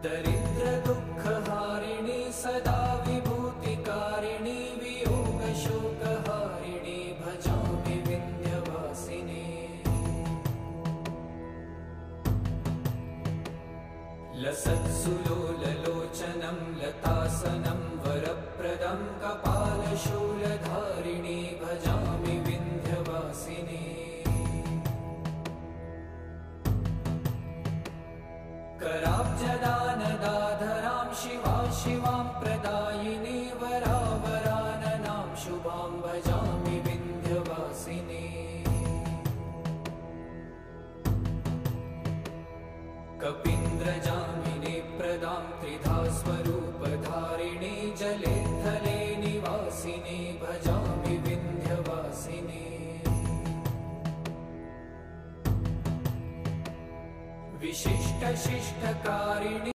दरिद्रदुःखहारिणी सदा विभूतिकारिणी वियोगशोकहारिणी भजामि विन्ध्यवासिनी। लसत्सुलोललोचनं लतासनं वरप्रदं कपालशूलधारिणी भजामि विन्ध्यवासिनी। कराब्जदा